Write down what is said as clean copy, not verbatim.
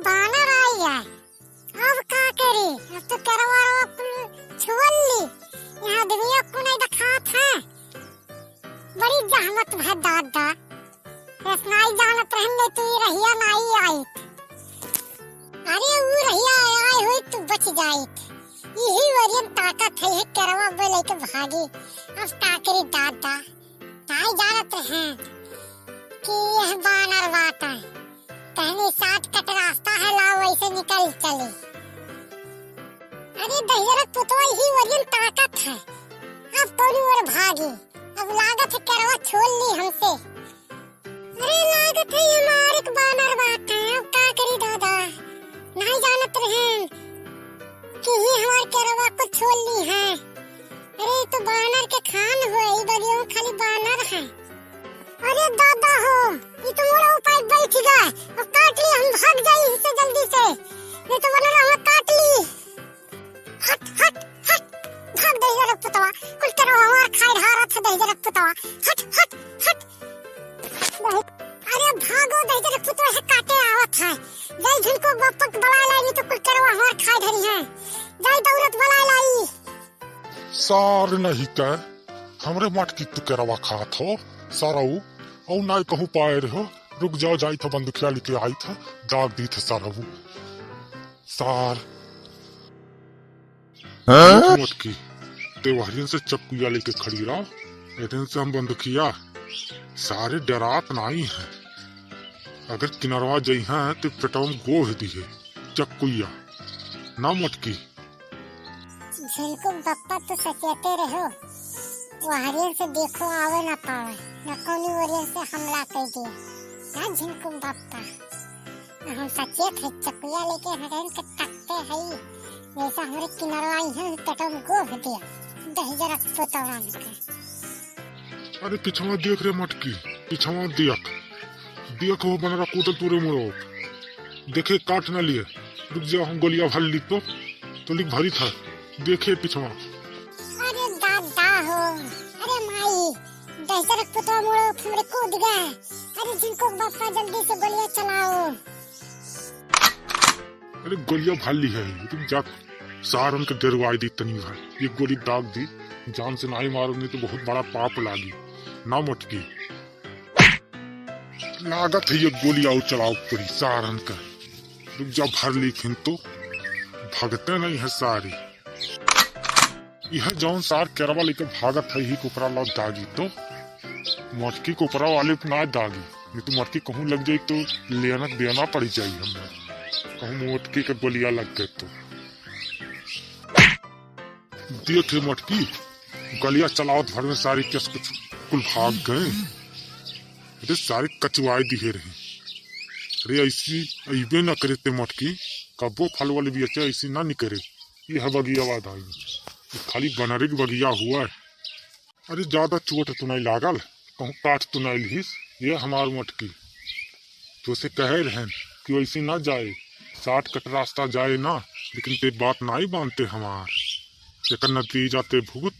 बानर आई है। अब का करी? अब तो करवा छोड़ ली। यहाँ आदमियों को नहीं दिखात है। बड़ी जहमत है दादा। नहीं जानत रहने तू रहिया नहीं आई। अरे वो रहिया आए हुई तू बच जाई। यही वरियन ताकत है करवा बोले के भागी। अब का करी दादा? नहीं जानत हैं कि यह बानर बात है। कहने शॉर्टकट रास्ता है, लाओ वैसे निकल चले। अरे दहिया पुतवा यही वरियन ताकत है। अब तोरी और भागी। अब लागत है करवा छोड़ ली हमसे। अरे लागत है हमारे को बानर बात है। अब का करी दादा? नहीं जानत रहें कि ही हमारे करवा को छोड़ ली है। अरे तो बानर के खान हुए बलियों खाली बानर है। अरे दादा हो, ये तो मोरा ऊपर बैठ गया। अब काट ली, हम भाग जाए इससे जल्दी से। ये तो बानर हमें काट ली। हट हट हट, भाग दे जरा पुतवा। कुछ करो हमार खाई धारा था दे जरा पुतवा। हट हट हट। अरे भागो दे जरा पुतवा से काटे आवत है। जय झुनको बपक बला लाई तो कुछ करो हमार खाई धरी है। जय दौलत बला लाई। सार नहीं कह हमरे मट की तू करवा खात हो साराऊ। और ना कहूँ पाए रहो। रुक जाओ, जाई था बंदूकिया लेके आई था, दाग दी थे साराऊ। सार मट की तेवहरियन से चक्कुया लेके खड़ी रहा। एदन से हम बंदूकिया सारे डरात नहीं है। अगर किनरवा जई है तो पेटवा गोह दी है चक्कुया ना मटकी। झुनको बप्पा तो सचेते रहो। वहरियन से देखो आवे ना पावे, न कौनी वरियन से हमला कर दिया ना झुनको बप्पा। हम सचेत है चकुया लेके हरन के टकते है। जैसा हमारे किनारवाई है पेटम गोभ दिया दही जरा पोतवा के। अरे पिछवा देख रे मटकी, पिछवा देख देख वो बनरा कूदल पूरे मोड़ो। देखे काट न लिए। रुक जाओ, हम गोलियां भर ली तो लिख भरी था। देखे पिछवा। अरे दादा हो, अरे माई दहजर पुतवा मोड़ो हमरे कूद गए। अरे जिनको बापा जल्दी से गोलियां चलाओ। अरे गोलियां भर ली है। तुम जा सारन के डरवाई दी तनी भाई। ये गोली दाग दी, जान से नहीं मारोगे तो बहुत बड़ा पाप लागी ना मटकी। लागत है ये गोली और चलाओ पूरी सारन का। रुक जा भर ली खिन तो भागते नहीं है सारी। यह जौन सार केरवा लेकर भागत है ही कुपरा लौ दागी तो मटकी कुपरा वाले ना दागी। नहीं तो मटकी कहूँ लग जाये तो लेना देना पड़ जाये हमें। कहूँ मटकी के गोलियां लग गए तो देखे मटकी गलिया चलाओ भर में सारी केस कुछ कुल भाग गए। अरे सारी कचवाए दिए रहे। अरे ऐसी अबे न करे ते मटकी कबो फल वाले भी अच्छा ऐसी ना निकरे। यह बगिया वाद आई खाली बनरे की बगिया हुआ है। अरे ज्यादा चोट तो नहीं लागल, कहूँ काट तो नहीं लीस। ये हमार मटकी तो से कहे रहे कि वैसे ना जाए, शॉर्टकट रास्ता जाए ना। लेकिन ते बात नहीं मानते हमार। एक नतीजा ते भूत